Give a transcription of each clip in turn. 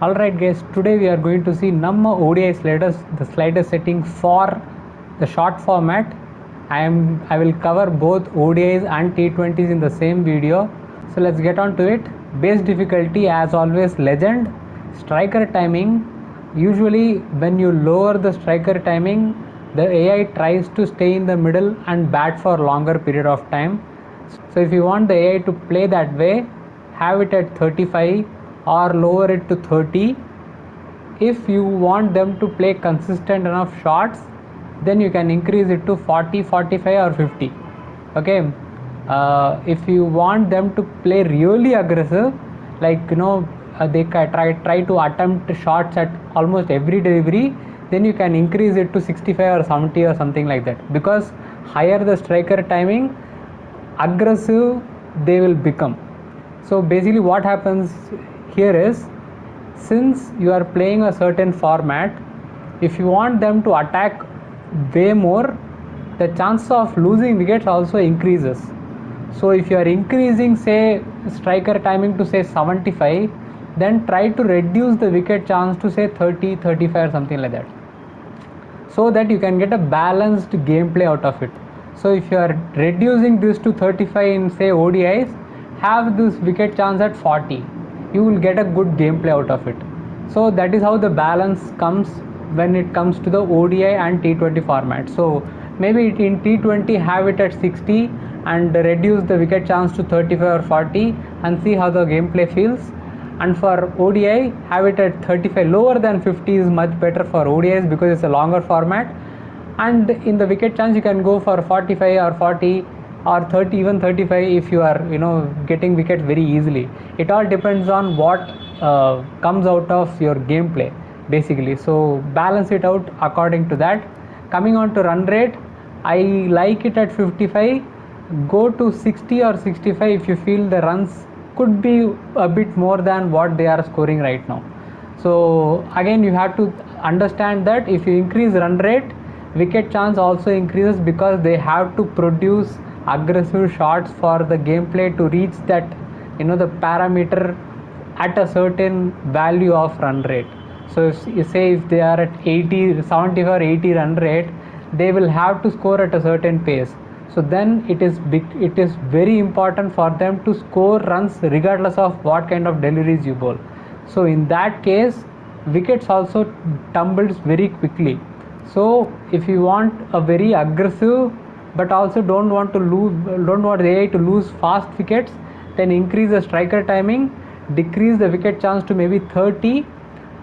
Alright guys, today we are going to see ನಮ್ಮ ODI sliders, the slider setting for the short format. I will cover both ODIs and T20s in the same video. So let's get on to it. Base difficulty as always legend. Striker timing. Usually when you lower the striker timing, the AI tries to stay in the middle and bat for longer period of time. So if you want the AI to play that way, have it at 35 or lower it to 30. If you want them to play consistent enough shots, then you can increase it to 40, 45 or 50. Okay. If you want them to play really aggressive, like they try to attempt shots at almost every delivery, then you can increase it to 65 or 70 or something like that, because higher the striker timing, aggressive they will become. So basically what happens here is, since you are playing a certain format, if you want them to attack way more, the chance of losing wickets also increases. So if you are increasing say striker timing to say 75, then try to reduce the wicket chance to say 30, 35 or something like that, so that you can get a balanced gameplay out of it. So if you are reducing this to 35 in say ODIs, have this wicket chance at 40, you will get a good gameplay out of it. So that is how the balance comes when it comes to the ODI and T20 format. So maybe in T20 have it at 60 and reduce the wicket chance to 35 or 40 and see how the gameplay feels. And for ODI, have it at 35. Lower than 50 is much better for ODIs because it's a longer format. And in the wicket chance, you can go for 45 or 40 or 30, even 35 if you are getting wickets very easily. It all depends on what comes out of your gameplay basically. So balance it out according to that. Coming on to run rate, I like it at 55. Go to 60 or 65 if you feel the runs could be a bit more than what they are scoring right now. So again, you have to understand that if you increase run rate, wicket chance also increases, because they have to produce aggressive shots for the gameplay to reach that the parameter at a certain value of run rate. So if they are at 80, 75 or 80 run rate, they will have to score at a certain pace. So then it is very important for them to score runs regardless of what kind of deliveries you bowl. So in that case, wickets also tumbles very quickly. So if you want a very aggressive but also don't want the AI to lose fast wickets, then increase the striker timing, decrease the wicket chance to maybe 30,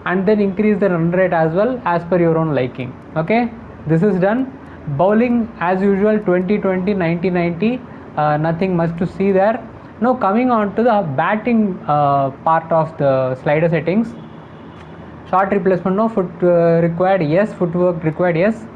and then increase the run rate as well as per your own liking. Okay, this is done. Bowling as usual, 20-20, 90-90, nothing much to see there. Now coming on to the batting part of the slider settings. Short replacement, no. Foot required, yes. Footwork required, yes.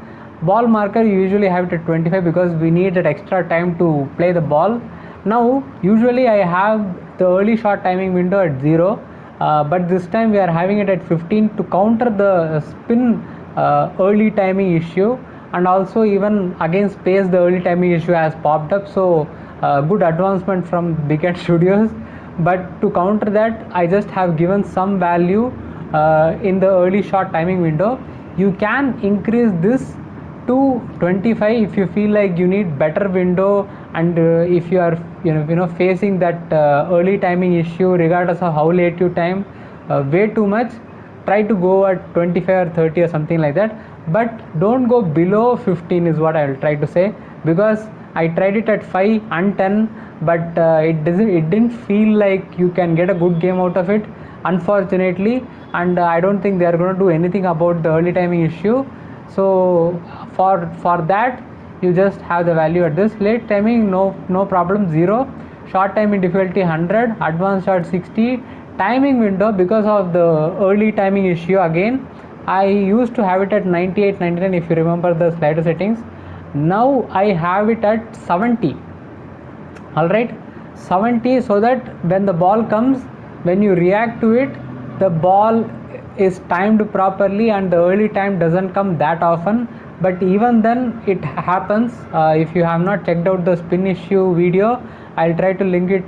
Ball marker, you usually have it at 25 because we need that extra time to play the ball. Now usually I have the early shot timing window at 0, but this time we are having it at 15 to counter the spin early timing issue, and also even against pace the early timing issue has popped up. So good advancement from Big Cat Studios. But to counter that, I just have given some value in the early shot timing window. You can increase this to 25 if you feel like you need better window, and if you are facing that early timing issue regardless of how late you time way too much, try to go at 25 or 30 or something like that, but don't go below 15 is what I will try to say, because I tried it at 5 and 10, but it didn't feel like you can get a good game out of it, unfortunately. And I don't think they are going to do anything about the early timing issue. So for that, you just have the value at this. Late timing, no problem, 0. Short timing difficulty 100, advanced shot 60. Timing window, because of the early timing issue, again I used to have it at 98, 99 if you remember the slider settings. Now I have it at 70. Alright, 70, so that when the ball comes, when you react to it, the ball is timed properly and the early time doesn't come that often. But even then it happens. If you have not checked out the spin issue video, I'll try to link it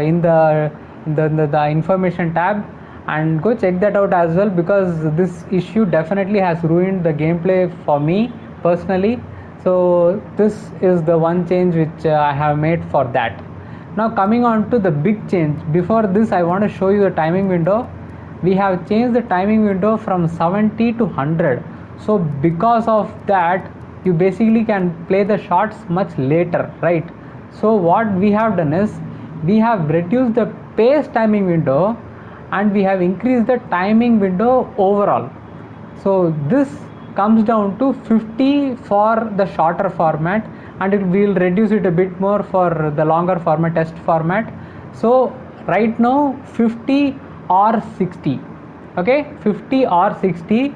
in the information tab. and go check that out as well, because this issue definitely has ruined the gameplay for me personally. So this is the one change which I have made for that. Now coming on to the big change. Before this, I want to show you the timing window. We have changed the timing window from 70 to 100. So because of that, you basically can play the shots much later, right? So what we have done is, we have reduced the pace timing window and we have increased the timing window overall. So this comes down to 50 for the shorter format, and it will reduce it a bit more for the longer format, test format. So right now 50 or 60, okay, 50 or 60,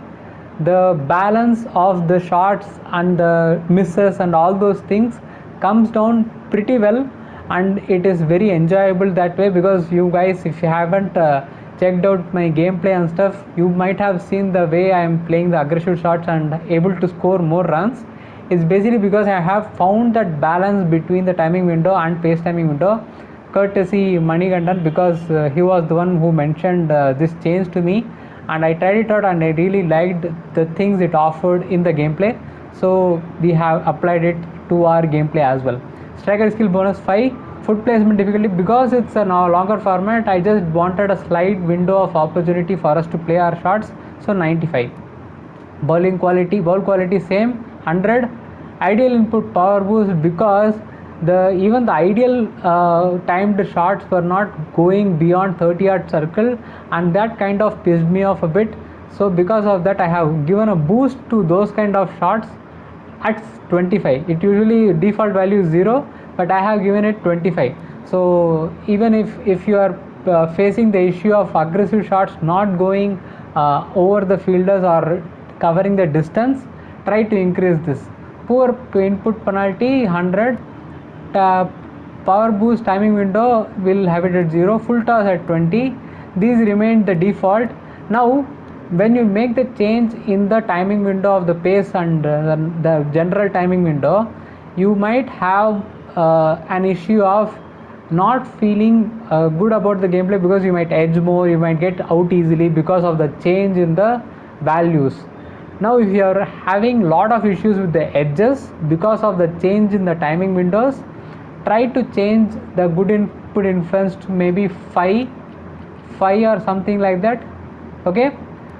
the balance of the shots and the misses and all those things comes down pretty well, and it is very enjoyable that way. Because you guys, if you haven't checked out my gameplay and stuff, you might have seen the way I am playing the aggressive shots and able to score more runs. It's basically because I have found that balance between the timing window and pace timing window, courtesy Manigandan, because he was the one who mentioned this change to me, and I tried it out and I really liked the things it offered in the gameplay. So we have applied it to our gameplay as well. Striker skill bonus 5, foot placement difficulty, because it's a now longer format, I just wanted a slight window of opportunity for us to play our shots, so 95. Bowling quality, ball quality same, 100. Ideal input power boost, because even the ideal timed shots were not going beyond 30-yard circle, and that kind of pissed me off a bit. So because of that, I have given a boost to those kind of shots at 25. It usually default value is 0, but I have given it 25. So even if you are facing the issue of aggressive shots not going over the fielders or covering the distance, try to increase this. Poor input penalty 100. Power boost timing window will have it at 0. Full toss at 20. These remain the default. Now when you make the change in the timing window of the pace and the general timing window, you might have an issue of not feeling good about the gameplay, because you might edge more, you might get out easily because of the change in the values. Now if you are having lot of issues with the edges because of the change in the timing windows, try to change the good input influence to maybe 5 or something like that, okay,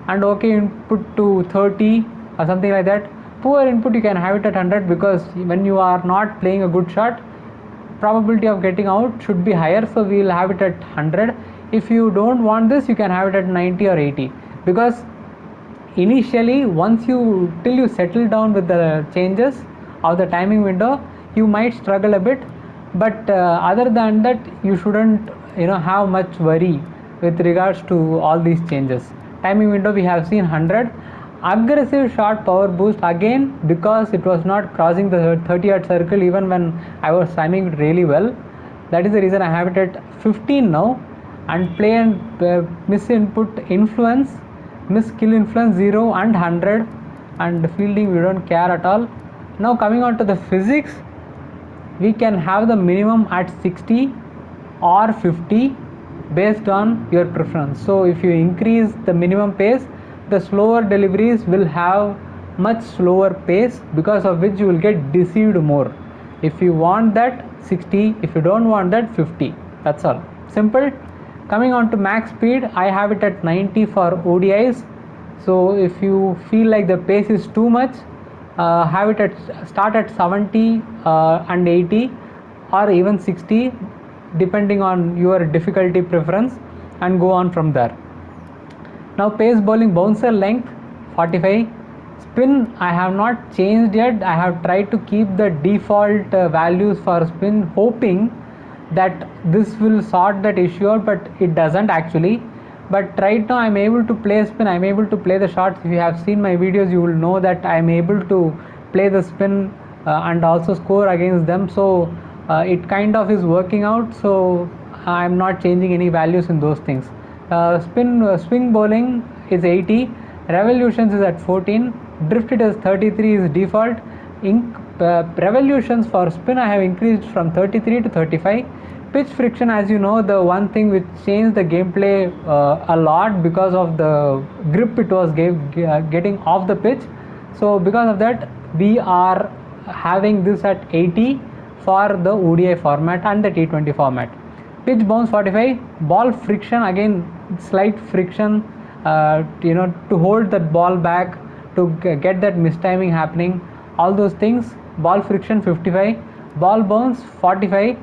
and okay input to 30 or something like that. Poor input you can have it at 100, because when you are not playing a good shot, probability of getting out should be higher, so we will have it at 100. If you don't want this, you can have it at 90 or 80, because initially till you settle down with the changes of the timing window, you might struggle a bit, but other than that, you shouldn't have much worry with regards to all these changes. Timing window we have seen 100. Aggressive shot power boost, again, because it was not crossing the 30-yard circle even when I was timing it really well, that is the reason I have it at 15 now. And play and miss input influence, miss skill influence 0 and 100, and fielding we don't care at all. Now coming on to the physics, we can have the minimum at 60 or 50 based on your preference. So if you increase the minimum pace, the slower deliveries will have much slower pace, because of which you will get deceived more. If you want that, 60, if you don't want that, 50. That's all, simple. Coming on to max speed, I have it at 90 for ODIs. So if you feel like the pace is too much, have it start at 70 and 80 or even 60, depending on your difficulty preference, and go on from there. Now pace bowling bouncer length 45. Spin I have not changed yet. I have tried to keep the default values for spin, hoping that this will sort that issue out, but it doesn't actually. But right now I'm able to play spin, I'm able to play the shots. If you have seen my videos, you will know that I'm able to play the spin and also score against them. So it kind of is working out, so I'm not changing any values in those things. Swing bowling is 80, revolutions is at 14, drifted is 33 is default. Revolutions for spin I have increased from 33 to 35. pitch friction, as you know, the one thing which changed the gameplay a lot because of the grip it was getting off the pitch. So because of that, we are having this at 80 for the ODI format and the T20 format. Pitch bounce 45, ball friction, again slight friction, to hold that ball back, to get that mistiming happening, all those things. Ball friction 55, ball bounce 45,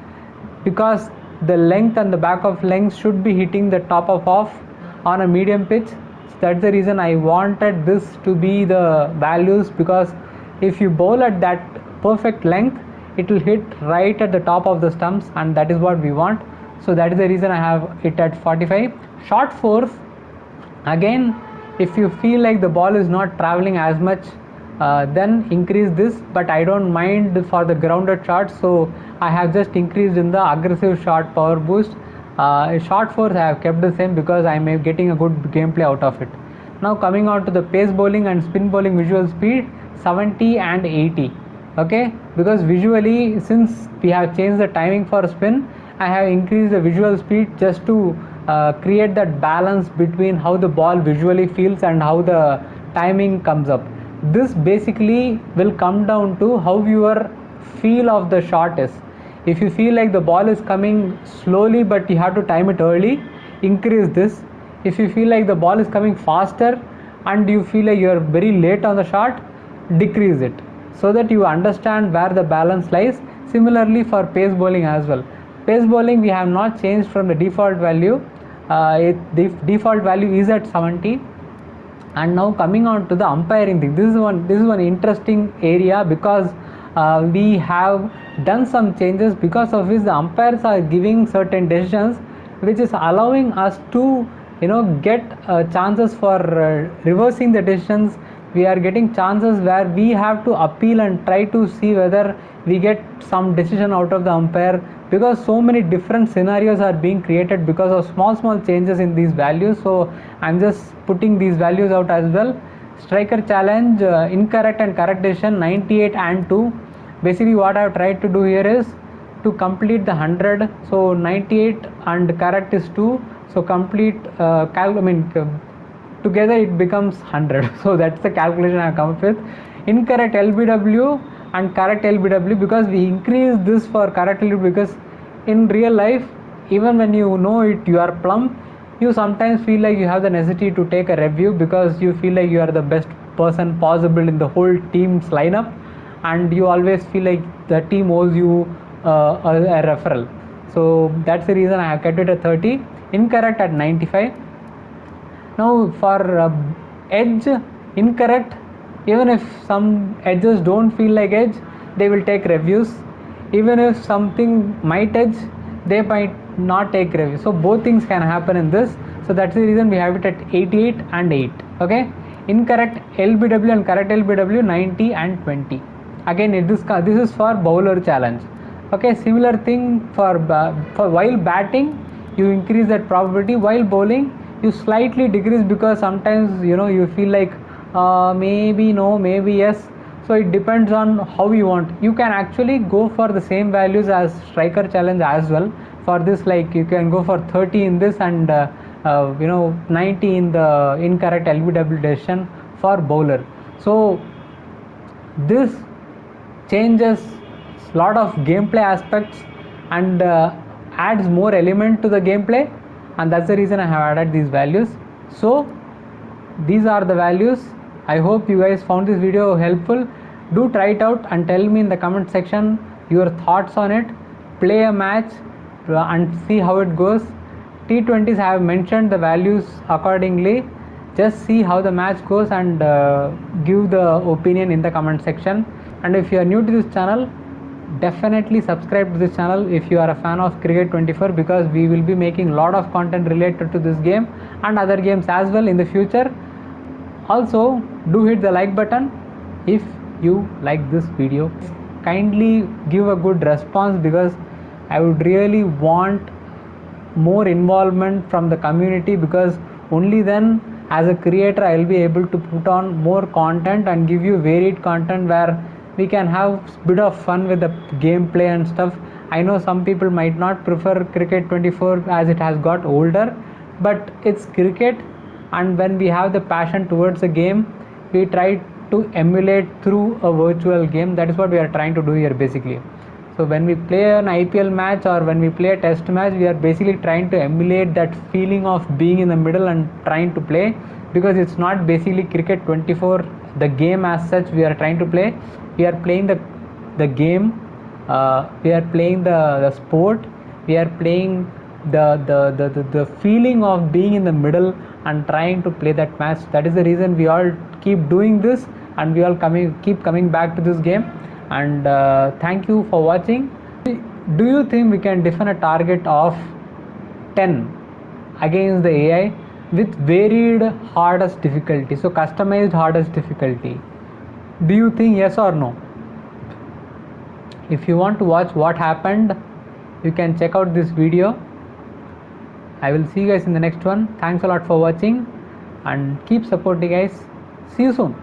because the length and the back of length should be hitting the top of off on a medium pitch. So that's the reason I wanted this to be the values, because if you bowl at that perfect length, it will hit right at the top of the stumps, and that is what we want. So that is the reason I have it at 45. Short force, again, if you feel like the ball is not traveling as much, then increase this, but I don't mind for the grounded shots, so I have just increased in the aggressive shot power boost. Short force I have kept the same because I am getting a good gameplay out of it. Now coming on to the pace bowling and spin bowling visual speed, 70 and 80. Okay, because visually, since we have changed the timing for spin, I have increased the visual speed just to create that balance between how the ball visually feels and how the timing comes up. This basically will come down to how your feel of the shot is. If you feel like the ball is coming slowly but you have to time it early, increase this. If you feel like the ball is coming faster and you feel like you are very late on the shot, decrease it, so that you understand where the balance lies. Similarly for pace bowling as well. Pace bowling we have not changed from the default value. The default value is at 70. And now coming on to the umpiring thing, this is one interesting area, because we have done some changes, because of which the umpires are giving certain decisions which is allowing us to get chances for reversing the decisions. We are getting chances where we have to appeal and try to see whether we get some decision out of the umpire, because so many different scenarios are being created because of small changes in these values. So I'm just putting these values out as well. Striker challenge, incorrect and correct decision 98 and 2. Basically what I have tried to do here is to complete the 100. So 98 and correct is 2, so complete together it becomes 100. So that's the calculation I have come up with. Incorrect LBW and correct LBW, because we increase this for correct LBW, because in real life, even when you know it, you are plumb, you sometimes feel like you have the necessity to take a review, because you feel like you are the best person possible in the whole team's lineup, and you always feel like the team owes you a referral. So that's the reason I have kept it at 30. Incorrect at 95. Now for edge, incorrect, even if some edges don't feel like edge, they will take reviews. Even if something might edge, they might not take reviews. So both things can happen in this. So that's the reason we have it at 88 and 8. Okay, incorrect LBW and correct LBW 90 and 20. Again, this is for bowler challenge. Okay, similar thing for while batting, you increase that probability. While bowling, you slightly decrease, because sometimes you feel like maybe no, maybe yes. So it depends on how you want. You can actually go for the same values as striker challenge as well. For this, like, you can go for 30 in this and 90 in the incorrect LBW decision for bowler. So this changes a lot of gameplay aspects and adds more element to the gameplay, and that's the reason I have added these values. So these are the values. I hope you guys found this video helpful. Do try it out and tell me in the comment section your thoughts on it. Play a match and see how it goes. T20s I have mentioned the values accordingly. Just see how the match goes and give the opinion in the comment section. And if you are new to this channel, definitely subscribe to this channel if you are a fan of Cricket 24, because we will be making a lot of content related to this game and other games as well in the future. Also, do hit the like button if you like this video. Kindly give a good response, because I would really want more involvement from the community, because only then as a creator I will be able to put on more content and give you varied content where we can have a bit of fun with the gameplay and stuff, I know some people might not prefer cricket 24 as it has got older, but it's cricket, and when we have the passion towards a game, we try to emulate through a virtual game. That is what we are trying to do here basically. So when we play an IPL match or when we play a test match, we are basically trying to emulate that feeling of being in the middle and trying to play, because it's not basically cricket 24 the game as such we are trying to play. We are playing the game, we are playing the sport, we are playing the feeling of being in the middle and trying to play that match. That is the reason we all keep doing this, and we all keep coming back to this game. And thank you for watching. Do you think we can define a target of 10 against the AI with varied hardest difficulty, so customized hardest difficulty? Do you think yes or no? If you want to watch what happened, you can check out this video. I will see you guys in the next one. Thanks a lot for watching and keep supporting guys. See you soon.